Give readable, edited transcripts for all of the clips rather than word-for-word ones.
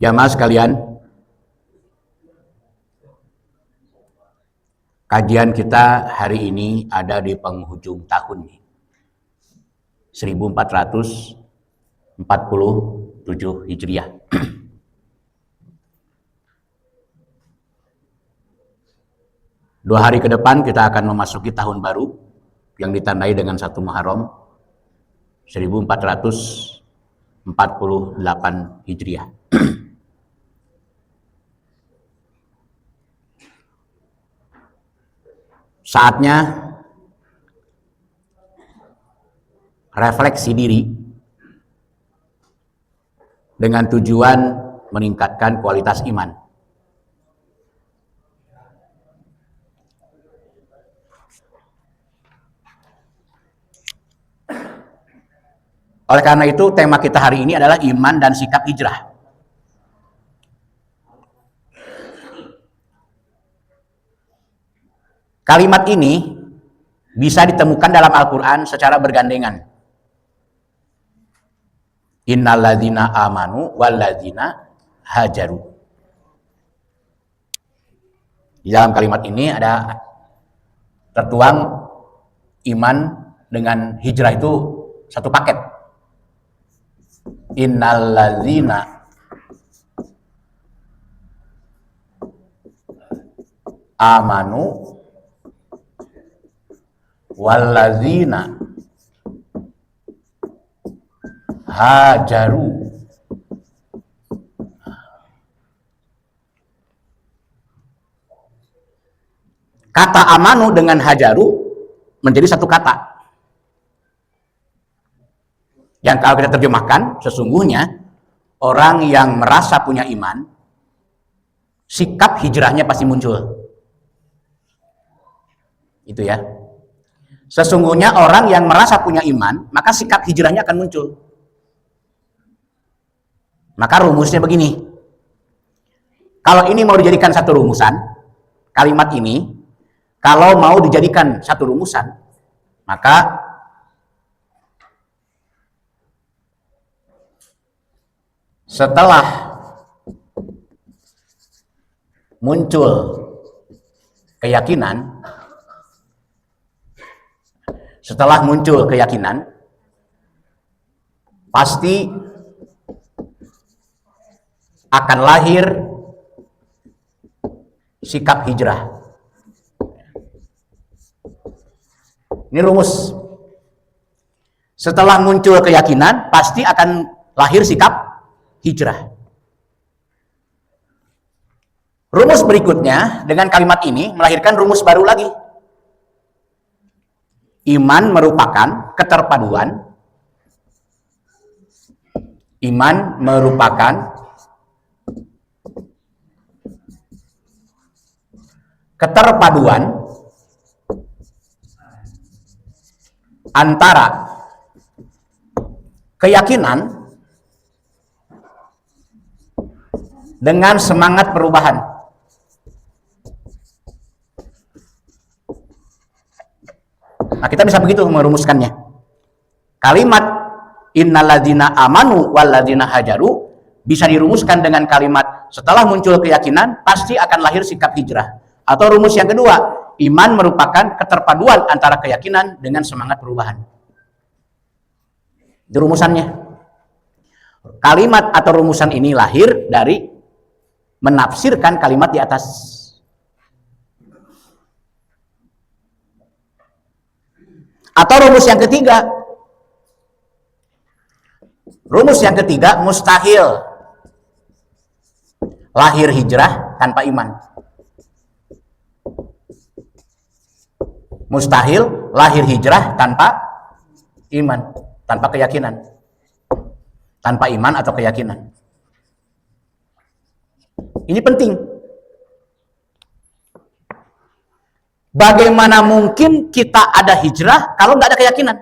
Jamaah sekalian, kajian kita hari ini ada di penghujung tahun 1447 Hijriah. Dua hari ke depan kita akan memasuki tahun baru yang ditandai dengan 1 Muharram 1448 Hijriah. Saatnya refleksi diri dengan tujuan meningkatkan kualitas iman. Oleh karena itu, tema kita hari ini adalah iman dan sikap hijrah. Kalimat ini bisa ditemukan dalam Al-Quran secara bergandengan. Innalladzina amanu walladzina hajaru. Di dalam kalimat ini ada tertuang iman dengan hijrah itu satu paket. Innalladzina amanu walladzina hajaru. Kata amanu dengan hajaru menjadi satu kata yang kalau kita terjemahkan, sesungguhnya orang yang merasa punya iman, sikap hijrahnya pasti muncul. Itu ya. Sesungguhnya orang yang merasa punya iman, maka sikap hijrahnya akan muncul. Maka rumusnya begini. Kalau ini mau dijadikan satu rumusan, kalimat ini, kalau mau dijadikan satu rumusan, maka setelah muncul keyakinan, pasti akan lahir sikap hijrah. Ini rumus. Setelah muncul keyakinan, pasti akan lahir sikap hijrah. Rumus berikutnya dengan kalimat ini melahirkan rumus baru lagi. Iman merupakan keterpaduan. Iman merupakan keterpaduan antara keyakinan dengan semangat perubahan. Nah, kita bisa begitu merumuskannya. Kalimat innalladzina amanu walladzina hajaru bisa dirumuskan dengan kalimat setelah muncul keyakinan pasti akan lahir sikap hijrah. Atau rumus yang kedua, iman merupakan keterpaduan antara keyakinan dengan semangat perubahan. Itu rumusannya. Kalimat atau rumusan ini lahir dari menafsirkan kalimat di atas. Atau rumus yang ketiga. Rumus yang ketiga, mustahil lahir hijrah tanpa iman. Mustahil lahir hijrah tanpa iman, tanpa keyakinan. Tanpa iman atau keyakinan. Ini penting. Bagaimana mungkin kita ada hijrah kalau nggak ada keyakinan?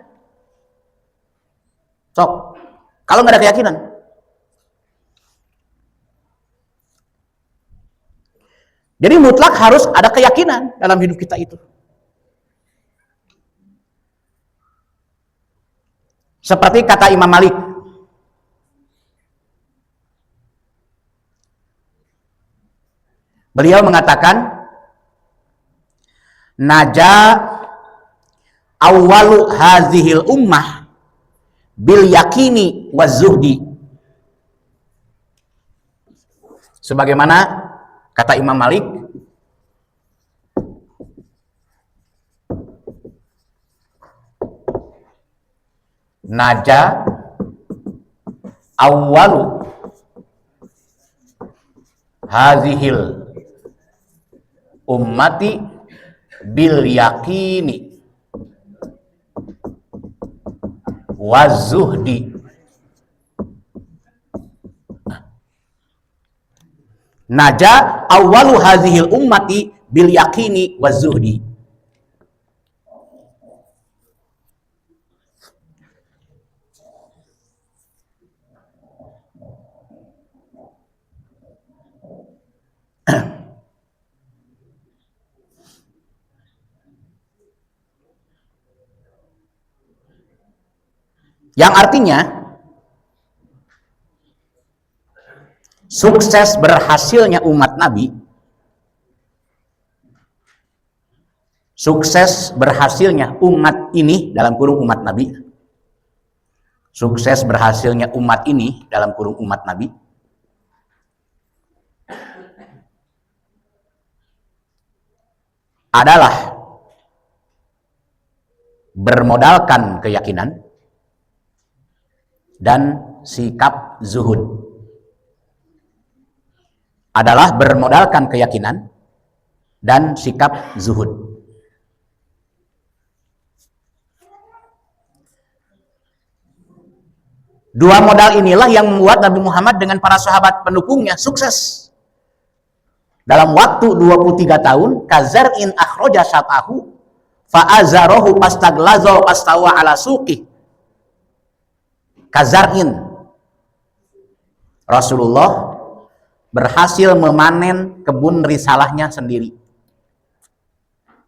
Kalau nggak ada keyakinan. Jadi mutlak harus ada keyakinan dalam hidup kita itu. Seperti kata Imam Malik, Beliau mengatakan, naja awwalu hazihil ummah bil yakini wazuhdi. Sebagaimana kata Imam Malik, naja awwalu hazihil ummati bil yakini wazuhdi. Naja awwalu hazihil ummati bil yakini wazuhdi. Yang artinya sukses berhasilnya umat Nabi, sukses berhasilnya umat ini dalam kurung umat Nabi, sukses berhasilnya umat ini dalam kurung umat Nabi adalah bermodalkan keyakinan dan sikap zuhud. Adalah bermodalkan keyakinan dan sikap zuhud. Dua modal inilah yang membuat Nabi Muhammad dengan para sahabat pendukungnya sukses. Dalam waktu 23 tahun, kazar'in akhraja syat'ahu fa'azarahu pastaglazo pastawa ala suqih. Kazar'in, Rasulullah berhasil memanen kebun risalahnya sendiri.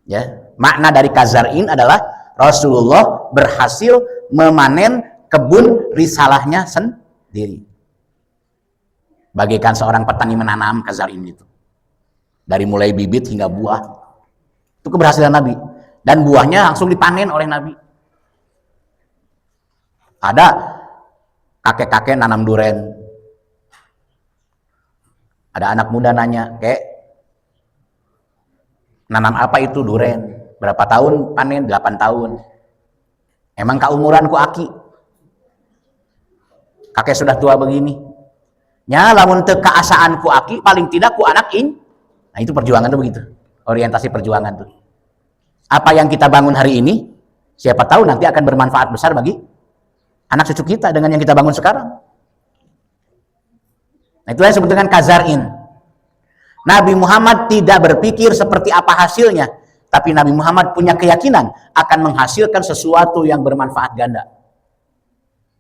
Ya, makna dari kazar'in adalah Rasulullah berhasil memanen kebun risalahnya sendiri. Bagaikan seorang petani menanam kazar'in itu. Dari mulai bibit hingga buah. Itu keberhasilan Nabi. Dan buahnya langsung dipanen oleh Nabi. Ada kakek-kakek nanam duren. Ada anak muda nanya, "Kek, nanam apa itu duren? Berapa tahun panen?" 8 tahun. "Emang keumuranku aki?" Kakek sudah tua begini. Nya lamun teu kaasaanku aki, paling tidak ku anak in. Nah, itu perjuangan tuh begitu. Orientasi perjuangan tuh. Apa yang kita bangun hari ini, siapa tahu nanti akan bermanfaat besar bagi anak cucu kita dengan yang kita bangun sekarang. Nah, itulah yang disebut dengan kazar'in. Nabi Muhammad tidak berpikir seperti apa hasilnya, tapi Nabi Muhammad punya keyakinan akan menghasilkan sesuatu yang bermanfaat ganda.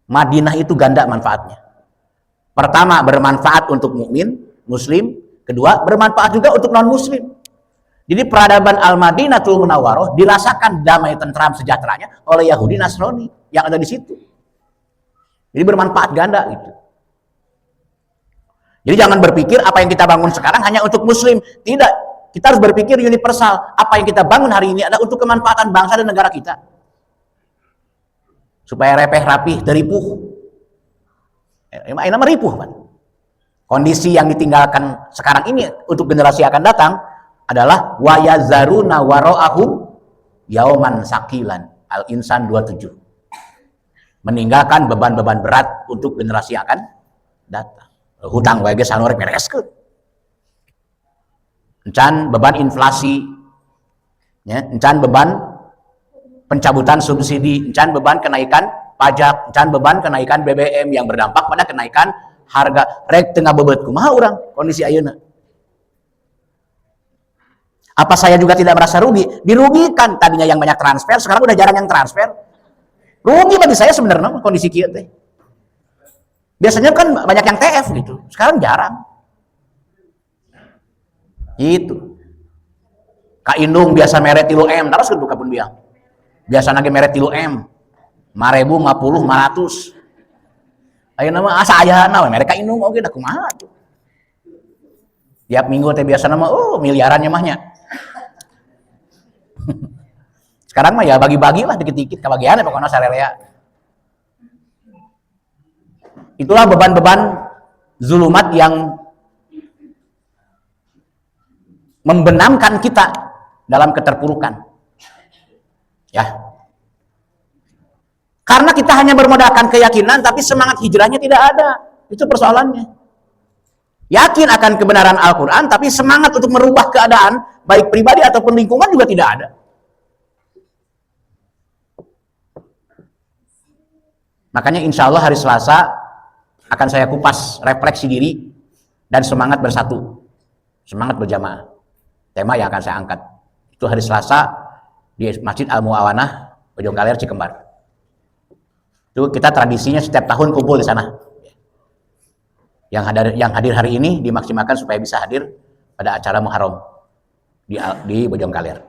Madinah itu ganda manfaatnya. Pertama, bermanfaat untuk mukmin, muslim. Kedua, bermanfaat juga untuk non-muslim. Jadi peradaban Al-Madinatul Munawwarah dirasakan damai, tentram, sejahteranya oleh Yahudi Nasrani yang ada di situ. Jadi bermanfaat ganda gitu. Jadi jangan berpikir apa yang kita bangun sekarang hanya untuk muslim. Tidak. Kita harus berpikir universal. Apa yang kita bangun hari ini adalah untuk kemanfaatan bangsa dan negara kita. Supaya repeh rapih, teripuh. Ini meripuh, Pak. Kondisi yang ditinggalkan sekarang ini untuk generasi akan datang adalah wayazaruna wara'ahum yauman sakilan. Al-Insan 27. Meninggalkan beban-beban berat untuk generasi akan datang. Hutang wae sanorek bereskeun. Encan beban inflasi, ya, encan beban pencabutan subsidi, encan beban kenaikan pajak, encan beban kenaikan BBM yang berdampak pada kenaikan harga. Rek tengah bebet kumaha urang kondisi ayeuna. Apa saya juga tidak merasa rugi? Dirugikan, tadinya yang banyak transfer, sekarang udah jarang yang transfer. Rugi bagi saya sebenarnya kondisi kieu teh. Biasanya kan banyak yang TF gitu, sekarang jarang. Gitu. Ka Indung biasa mere 3M, terus kudu kapun biang. Biasa lagi mere 3M. 5.000, 50, 500. Ayeuna mah asa ayana we mere ka Indung oge da kumaha tuh. Tiap minggu teh biasa nama miliaran mahnya. Sekarang mah ya bagi-bagi lah dikit-dikit kebagian pokoknya sarerea. Itulah beban-beban zulumat yang membenamkan kita dalam keterpurukan. Ya. Karena kita hanya bermodalkan keyakinan tapi semangat hijrahnya tidak ada. Itu persoalannya. Yakin akan kebenaran Al-Qur'an tapi semangat untuk merubah keadaan baik pribadi ataupun lingkungan juga tidak ada. Makanya insya Allah hari Selasa akan saya kupas refleksi diri dan semangat bersatu, semangat berjamaah. Tema yang akan saya angkat itu hari Selasa di Masjid Al-Mu'awanah Bojong Kaler Cikembar. Itu kita tradisinya setiap tahun kumpul di sana. Yang hadir hari ini dimaksimalkan supaya bisa hadir pada acara Muharram di Bojong Kaler.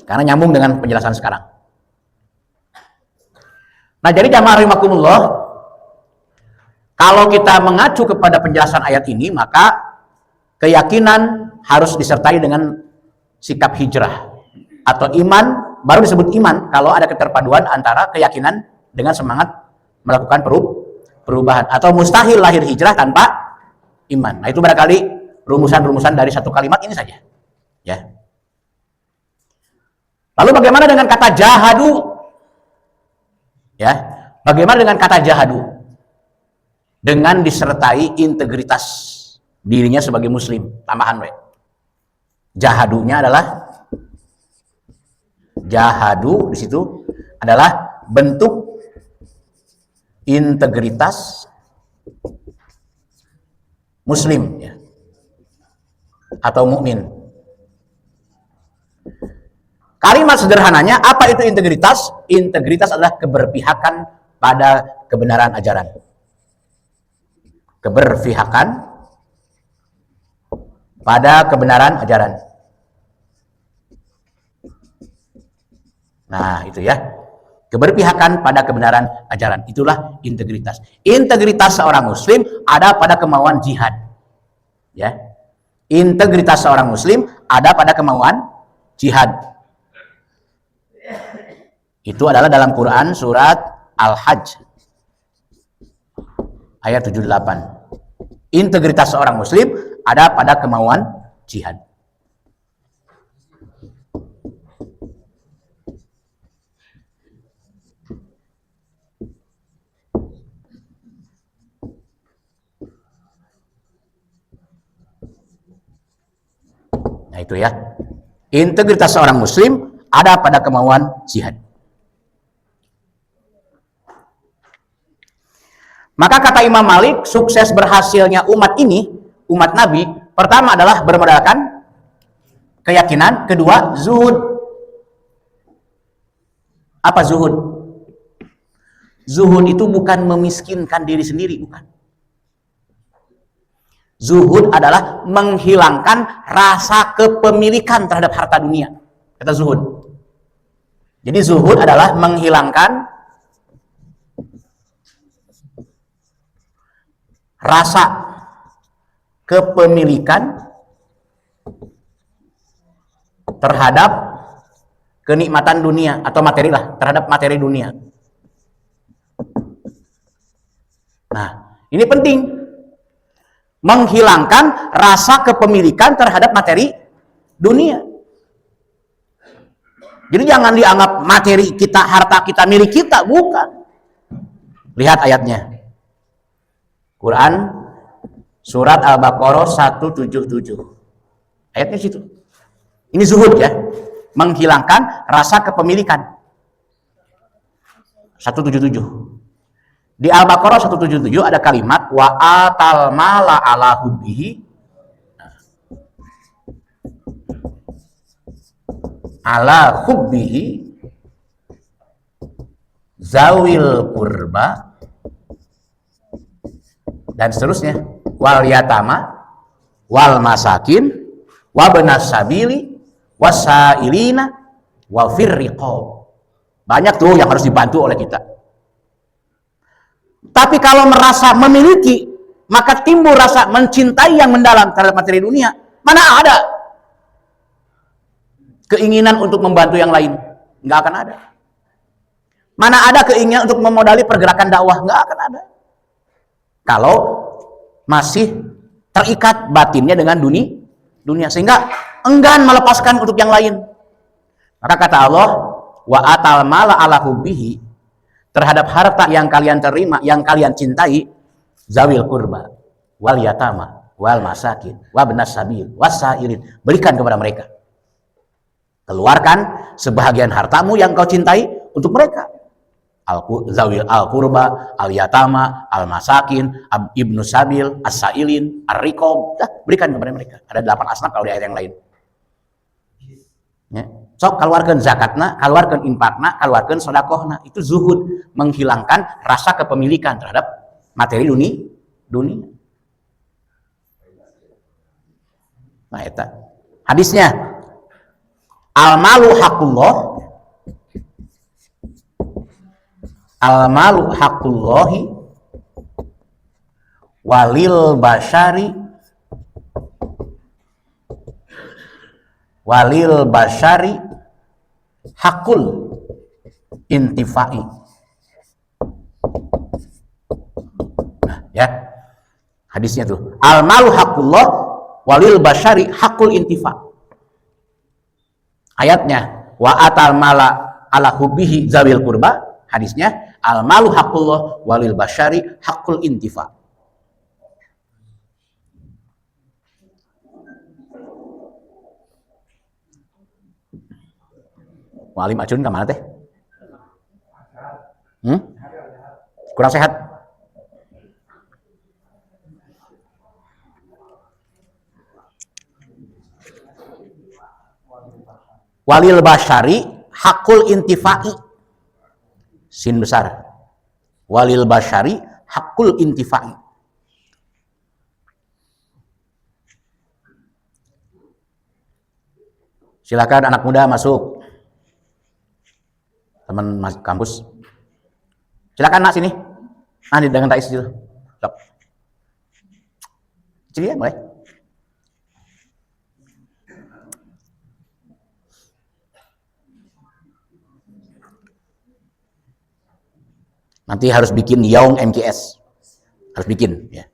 Karena nyambung dengan penjelasan sekarang. Nah, jadi jamaah rahimakumullah, kalau kita mengacu kepada penjelasan ayat ini, maka keyakinan harus disertai dengan sikap hijrah atau iman, baru disebut iman kalau ada keterpaduan antara keyakinan dengan semangat melakukan perubahan, atau mustahil lahir hijrah tanpa iman. Nah, itu barangkali rumusan-rumusan dari satu kalimat ini saja. Ya. Lalu bagaimana dengan kata jahadu? Ya, bagaimana dengan kata jahadu? Dengan disertai integritas dirinya sebagai muslim. Tambahan we. Jahadunya adalah jahadu di situ adalah bentuk integritas muslim ya. Atau mukmin. Kalimat sederhananya, apa itu integritas? Integritas adalah keberpihakan pada kebenaran ajaran. Keberpihakan pada kebenaran ajaran. Nah, itu ya. Keberpihakan pada kebenaran ajaran. Itulah integritas. Integritas seorang muslim ada pada kemauan jihad. Ya. Integritas seorang muslim ada pada kemauan jihad. Itu adalah dalam Quran surat Al-Hajj ayat 78. Integritas seorang muslim ada pada kemauan jihad. Nah, itu ya. Integritas seorang muslim ada pada kemauan jihad. Maka kata Imam Malik, sukses berhasilnya umat ini, umat Nabi, pertama adalah bermodalkan keyakinan, kedua zuhud. Apa zuhud? Zuhud itu bukan memiskinkan diri sendiri, bukan. Zuhud adalah menghilangkan rasa kepemilikan terhadap harta dunia. Kata zuhud. Jadi zuhud adalah menghilangkan rasa kepemilikan terhadap kenikmatan dunia atau materi lah, terhadap materi dunia. Nah, ini penting. Menghilangkan rasa kepemilikan terhadap materi dunia. Jadi jangan dianggap materi kita, harta kita milik kita, bukan. Lihat ayatnya. Quran surat Al-Baqarah 177. Ayatnya situ. Ini zuhud ya. Menghilangkan rasa kepemilikan. 177. Di Al-Baqarah 177 ada kalimat wa atal mala ala hubbihi ala hubbihi zawil qurba dan seterusnya, wal yatama wal masakin wabnas sabili wasailina wa firriqab. Banyak tuh yang harus dibantu oleh kita. Tapi kalau merasa memiliki maka timbul rasa mencintai yang mendalam terhadap materi dunia. Mana ada keinginan untuk membantu yang lain? Nggak akan ada. Mana ada keinginan untuk memodali pergerakan dakwah? Nggak akan ada. Kalau masih terikat batinnya dengan dunia, sehingga enggan melepaskan untuk yang lain. Maka kata Allah, wa atal mala ala hubbihi, terhadap harta yang kalian terima, yang kalian cintai, zawil kurba, wal yatama, wal masakin, wabnas sabil, wasailin, berikan kepada mereka. Keluarkan sebahagian hartamu yang kau cintai untuk mereka. Zawil al kurba, al yatama, al masakin, ibnu sabil, as-sailin, ar-riqab, berikan kepada mereka. Ada 8 asnaf kalau di ayat yang lain. Ya. So, keluarkan zakatna, keluarkan infakna, keluarkan sodakohna. Itu zuhud, menghilangkan rasa kepemilikan terhadap materi dunia. Nah, itu hadisnya, al-malu haqqullah, al-malu haqqullahi walil basyari hakul intifai. Nah, ya. Hadisnya tuh, al-malu haqqullah walil basyari hakul intifa. Ayatnya, wa atal mala ala hubbihi zawil kurba. Hadisnya, al-malu haqqullah walil basyari hakul intifa. Walim acun kemana teh? Kurang sehat? Walil basyari hakul intifai. Sin besar. Walil basyari hakul intifai. Silakan anak muda masuk. Teman kampus. Silakan nak sini. Nanti dengan Tais dulu. Sok. Sini ya, boleh. Nanti harus bikin Yaung MKS. Harus bikin ya.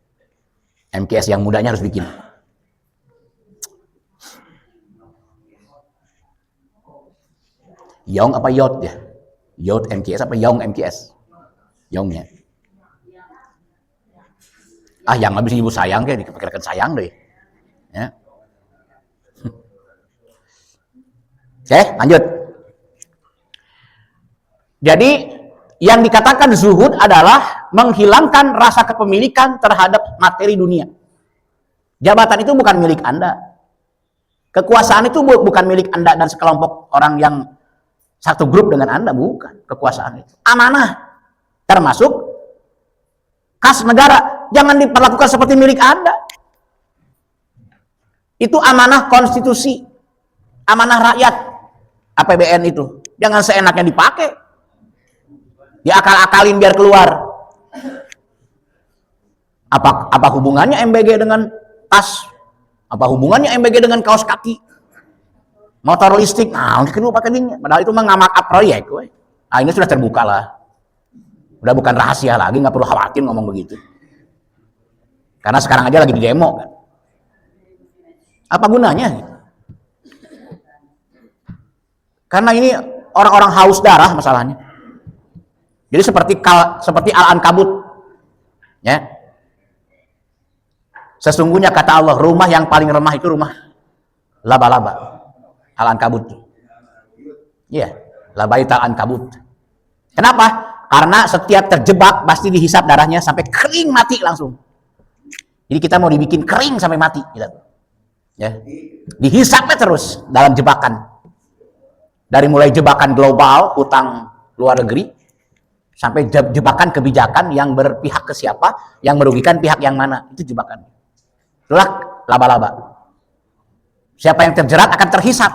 MKS yang mudanya harus bikin. Yaung apa Yot ya? Yot MKS apa Yaung MKS? Yaungnya. Yang habis ibu sayang kayak dipakai sayang deh. Ya. Oke, lanjut. Jadi yang dikatakan zuhud adalah menghilangkan rasa kepemilikan terhadap materi dunia. Jabatan itu bukan milik Anda. Kekuasaan itu bukan milik Anda dan sekelompok orang yang satu grup dengan Anda, bukan. Kekuasaan itu amanah, termasuk kas negara. Jangan diperlakukan seperti milik Anda. Itu amanah konstitusi, amanah rakyat. APBN itu jangan seenaknya dipakai, diakal-akalin biar keluar. Apa hubungannya MBG dengan tas? Apa hubungannya MBG dengan kaos kaki? Motor listrik, mungkin lu pakai ini. Padahal itu mah ngamak proyek. Nah, ini sudah terbuka lah. Udah bukan rahasia lagi, nggak perlu khawatir ngomong begitu. Karena sekarang aja lagi di demo kan. Apa gunanya? Karena ini orang-orang haus darah masalahnya. Jadi seperti Al-Ankabut. Ya. Sesungguhnya kata Allah, rumah yang paling remah itu rumah laba-laba. Al-Ankabut. Iya, labaita Al-Ankabut. Kenapa? Karena setiap terjebak pasti dihisap darahnya sampai kering mati langsung. Jadi kita mau dibikin kering sampai mati, gitu. Ya. Dihisapnya terus dalam jebakan. Dari mulai jebakan global, hutang luar negeri, sampai jebakan kebijakan yang berpihak ke siapa, yang merugikan pihak yang mana, itu jebakan. Itulah laba-laba. Siapa yang terjerat akan terhisap.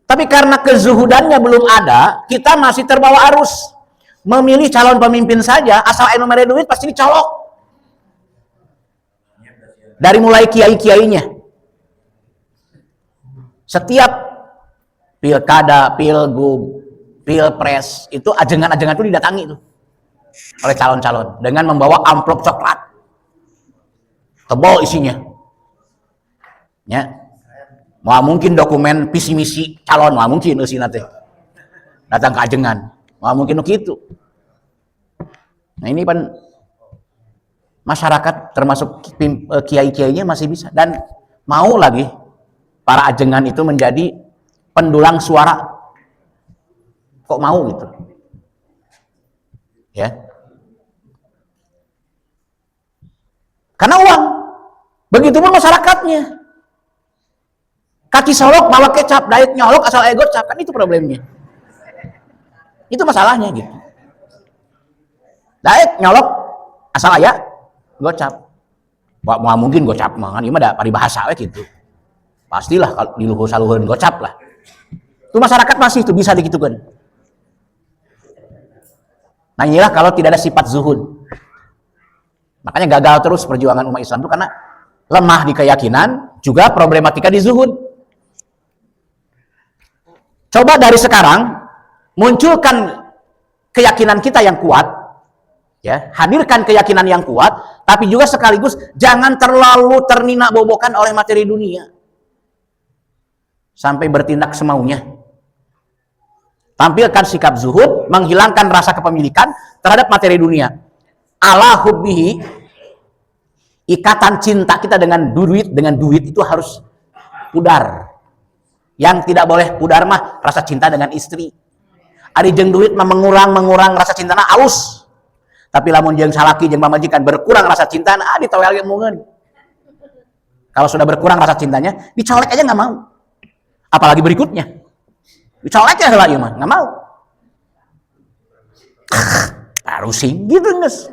Tapi karena kezuhudannya belum ada, kita masih terbawa arus. memilih calon pemimpin saja, asal anu mere duit pasti dicolok. Dari mulai kiai-kiainya. Setiap pilkada, pilgub, pilpres itu ajengan-ajengan itu didatangi tuh oleh calon-calon dengan membawa amplop coklat. Tebal isinya. Ya. Mau mungkin dokumen visi misi calon, mau mungkin isina teh. Datang ke ajengan. Mau mungkin begitu. Nah, ini kan masyarakat termasuk kiai-kiainya masih bisa dan mau lagi para ajengan itu menjadi pendulang suara. Kok mau gitu? Ya. Karena uang. Begitupun masyarakatnya. Kaki solok bawa kecap, daik nyolok asal ego cap, kan itu problemnya. Itu masalahnya gitu. Daik nyolok asal aya gocap. Mau mungkin gocap mah kan ieu mah da paribahasa we gitu. Pastilah kalau di luhur saluheureun gocap lah. Itu masyarakat masih itu bisa digitukan. Nah inilah kalau tidak ada sifat zuhud. Makanya gagal terus perjuangan umat Islam itu karena lemah di keyakinan, juga problematika di zuhud. Coba dari sekarang munculkan keyakinan kita yang kuat, ya, hadirkan keyakinan yang kuat, tapi juga sekaligus jangan terlalu terninak-bobokan oleh materi dunia sampai bertindak semaunya. Tampilkan sikap zuhud, menghilangkan rasa kepemilikan terhadap materi dunia. Ala hubbihi, ikatan cinta kita dengan duit itu harus pudar. Yang tidak boleh pudar mah rasa cinta dengan istri. Ari jeung duit mah mengurang rasa cintana aus. Tapi lamun jeung salaki jeung pamajikan berkurang rasa cinta, ditowel ge mungeun. Kalau sudah berkurang rasa cintanya, dicolek aja nggak mau. Apalagi berikutnya. Dicolek ya heula ieu mah, nggak mau. Parusing gitu geus.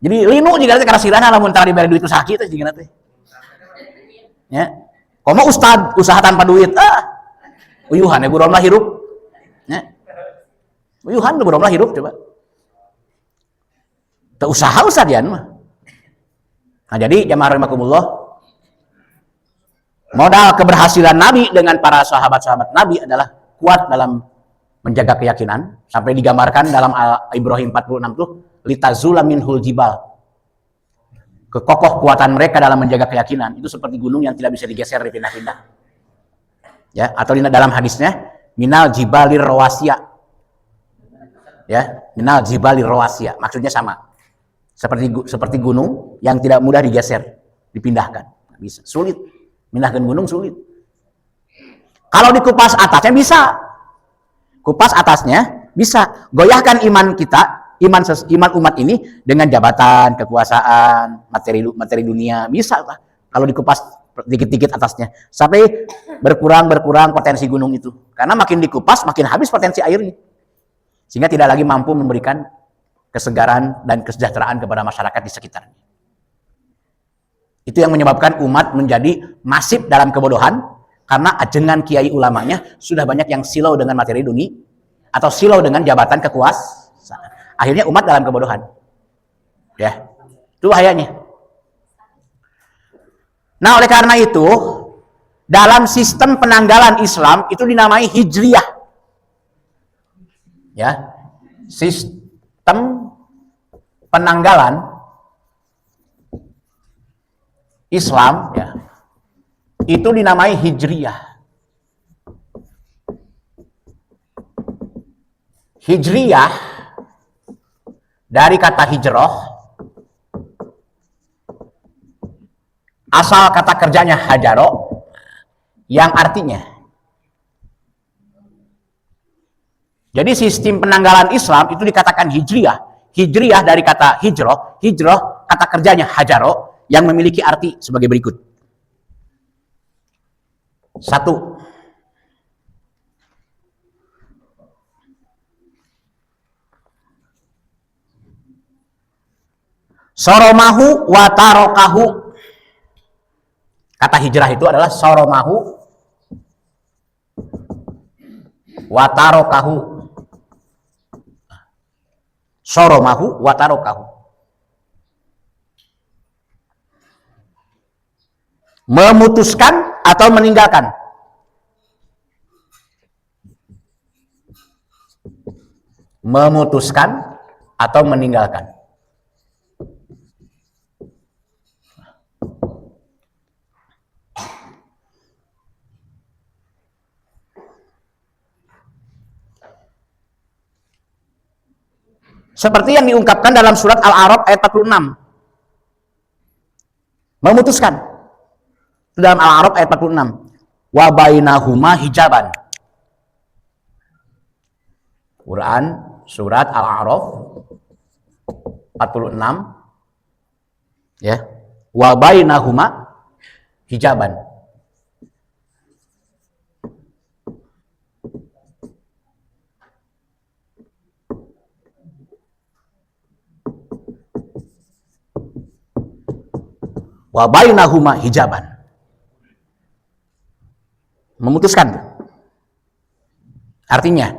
Jadi linu juga teh karasirana lamun tara dibere duit usahaki teh jigana teh. Ya. Komo ustad usaha tanpa duit, uyuhan ya buron lah hirup. Ya. Uyuhan buron lah hirup coba. Teu usaha ustadian mah. Nah, jadi jamaah rahimakumullah, modal keberhasilan Nabi dengan para sahabat-sahabat Nabi adalah kuat dalam menjaga keyakinan, sampai digambarkan dalam Ibrahim 46 tuh litazula minhul jibal. Kekokoh kuatan mereka dalam menjaga keyakinan itu seperti gunung yang tidak bisa digeser, dipindah-pindah. Ya, atau dalam hadisnya minal jibalir rawasiya. Ya, minal jibalir rawasiya. Maksudnya sama. Seperti gunung yang tidak mudah digeser, dipindahkan. Bisa. Sulit. Pindahkan gunung sulit. Kalau dikupas atasnya bisa. Kupas atasnya bisa. Goyahkan iman kita, iman umat ini dengan jabatan, kekuasaan, materi dunia, bisa lah. Kalau dikupas dikit-dikit atasnya sampai berkurang potensi gunung itu. Karena makin dikupas makin habis potensi airnya. Sehingga tidak lagi mampu memberikan kesegaran dan kesejahteraan kepada masyarakat di sekitarnya. Itu yang menyebabkan umat menjadi masif dalam kebodohan karena ajengan kiai ulamanya sudah banyak yang silau dengan materi dunia atau silau dengan jabatan kekuasaan. Akhirnya umat dalam kebodohan. Ya. Itu bahayanya. Nah, oleh karena itu, dalam sistem penanggalan Islam itu dinamai hijriyah. Ya. Sistem penanggalan Islam ya. Itu dinamai hijriyah. Hijriyah dari kata hijrah, asal kata kerjanya hajaro, yang artinya. Jadi sistem penanggalan Islam itu dikatakan hijriyah. Hijriyah dari kata hijrah, hijrah kata kerjanya hajaro, yang memiliki arti sebagai berikut. 1. Soromahu wa tarokahu. Kata hijrah itu adalah soromahu wa tarokahu. soromahu wa tarokahu. Memutuskan atau meninggalkan. Memutuskan atau meninggalkan. Seperti yang diungkapkan dalam surat Al-A'raf ayat 46. Memutuskan. Dalam Al-A'raf ayat 46. Wa bainahuma hijaban. Quran surat Al-A'raf 46. Ya. Wa bainahuma hijaban. Wa bainahuma hijaban. Memutuskan. Artinya,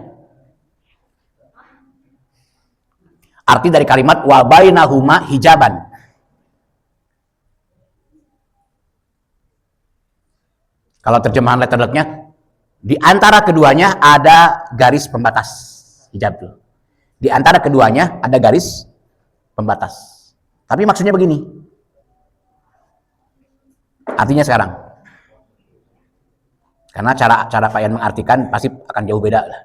arti dari kalimat wa bainahuma hijaban. Kalau terjemahan letterlocknya, di antara keduanya ada garis pembatas. Hijab itu. Di antara keduanya ada garis pembatas. Tapi maksudnya begini. Artinya sekarang. Karena cara Pak Yan mengartikan pasti akan jauh beda lah.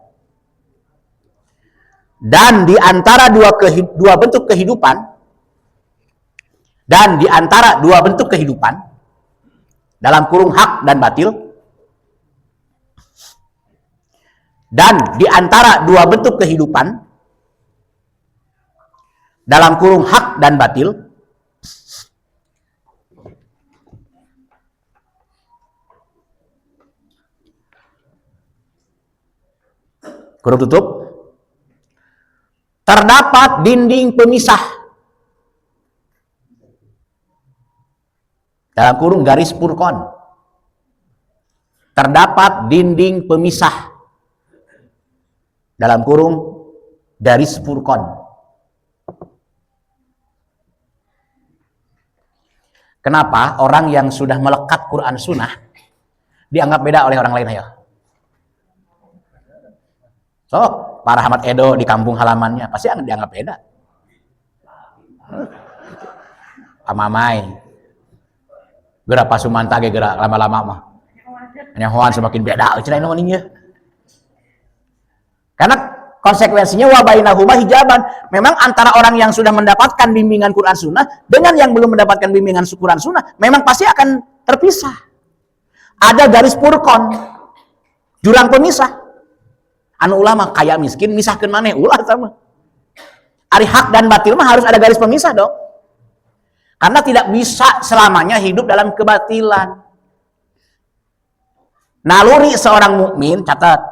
Dan di antara dua bentuk kehidupan, dan di antara dua bentuk kehidupan, dalam kurung hak dan batil, dan di antara dua bentuk kehidupan, dalam kurung hak dan batil, kurung tutup, terdapat dinding pemisah. Dalam kurung garis furqan. Terdapat dinding pemisah. Dalam kurung garis furqan. Kenapa orang yang sudah melekat Quran Sunnah dianggap beda oleh orang lain? Ayo. So, para Ahmad Edo di kampung halamannya pasti dianggap beda. Amamai, gerak Pasumanta ge gerak lama-lama mah. Nyahoan semakin beda cenah namanya. Karena konsekuensinya wa bainahuma hijaban. Memang antara orang yang sudah mendapatkan bimbingan Quran Sunnah dengan yang belum mendapatkan bimbingan Quran Sunnah memang pasti akan terpisah. Ada garis furqan, jurang pemisah. Anu ulama kaya miskin misahkeun maneh ulah sama. Ari hak dan batil mah harus ada garis pemisah dong. Karena tidak bisa selamanya hidup dalam kebatilan. Naluri seorang mukmin, catat.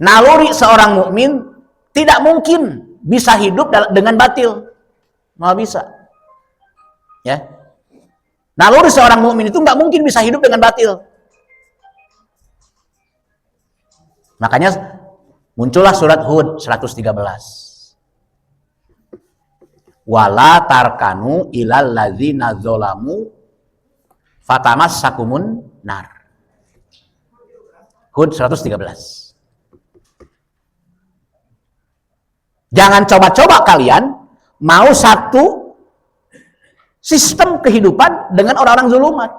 Naluri seorang mukmin tidak mungkin bisa hidup dengan batil. Nggak bisa. Ya. Naluri seorang mukmin itu nggak mungkin bisa hidup dengan batil. Makanya muncullah surat Hud 113. Wala tarkanu ilal ladzina zalamu fatamassakumun nar. Hud 113. Jangan coba-coba kalian mau satu sistem kehidupan dengan orang-orang zulumat.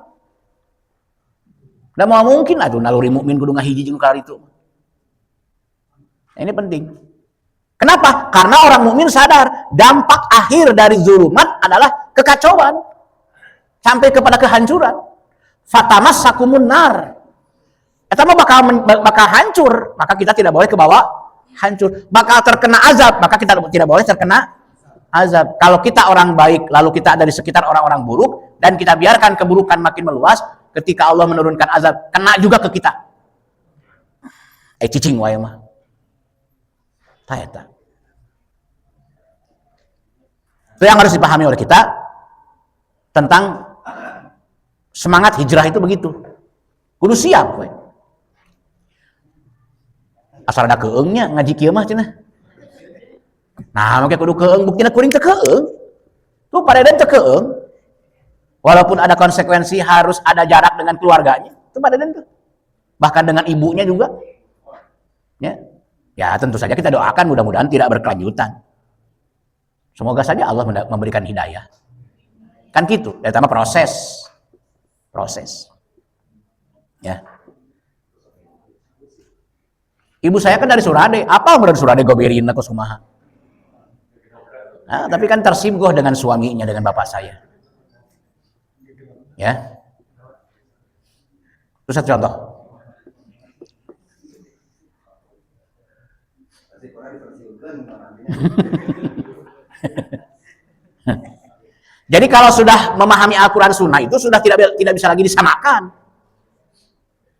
Nggak mau mungkin aduh naluri mukmin kudu ngahiji jeung kali itu. Ini penting. Kenapa? Karena orang mukmin sadar dampak akhir dari zulumat adalah kekacauan sampai kepada kehancuran. Fatamassakumun nar. Eta mah bakal hancur, maka kita tidak boleh ke bawah hancur. Bakal terkena azab, maka kita tidak boleh terkena azab. Kalau kita orang baik, lalu kita ada di sekitar orang-orang buruk dan kita biarkan keburukan makin meluas, ketika Allah menurunkan azab, kena juga ke kita. Cicing wae mah. Itu yang harus dipahami oleh kita tentang semangat hijrah itu begitu. Kudu siap we. Asal ada keungnya ngaji kieu mah cenah. Nah, makanya kudu keung, buktinya kuring teu keung. Tuh pada den teu keung. Walaupun ada konsekuensi harus ada jarak dengan keluarganya, itu pada den tuh. Bahkan dengan ibunya juga. Ya. Ya, tentu saja kita doakan mudah-mudahan tidak berkelanjutan. Semoga saja Allah memberikan hidayah. Kan gitu, terutama proses. Ya. Ibu saya kan dari Surade, apa dari Surade goberin aku kumaha. Nah, tapi kan tersinggung dengan suaminya, dengan bapak saya. Ya. Itu satu contoh. Jadi kalau sudah memahami Al-Quran Sunnah itu sudah tidak bisa lagi disamakan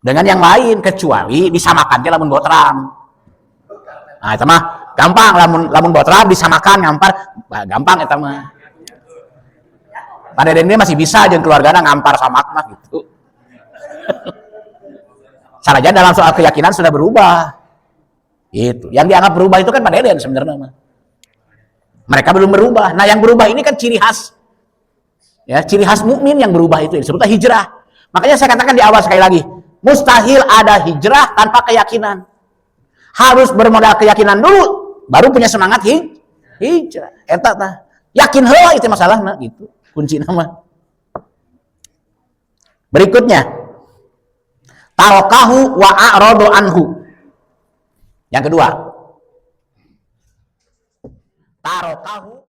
dengan yang lain, kecuali disamakan dia lamun botram. Nah, itu mah gampang, lamun botram disamakan ngampar, bah, gampang itu mah. Pada ini masih bisa jeung keluargana ngampar samak mah gitu. Sarajan dalam soal keyakinan sudah berubah. Itu. Yang dianggap berubah itu kan Pak Deden sebenarnya mah. Mereka belum berubah. Nah, yang berubah ini kan ciri khas. Ya, ciri khas mukmin yang berubah itu disebutnya hijrah. Makanya saya katakan di awal sekali lagi, mustahil ada hijrah tanpa keyakinan. Harus bermodal keyakinan dulu, baru punya semangat hijrah. Eta tah. Yakin heula itu masalahna gitu. Kunci nama. Berikutnya, tarakahu wa a'radu anhu. Yang kedua, tarakahu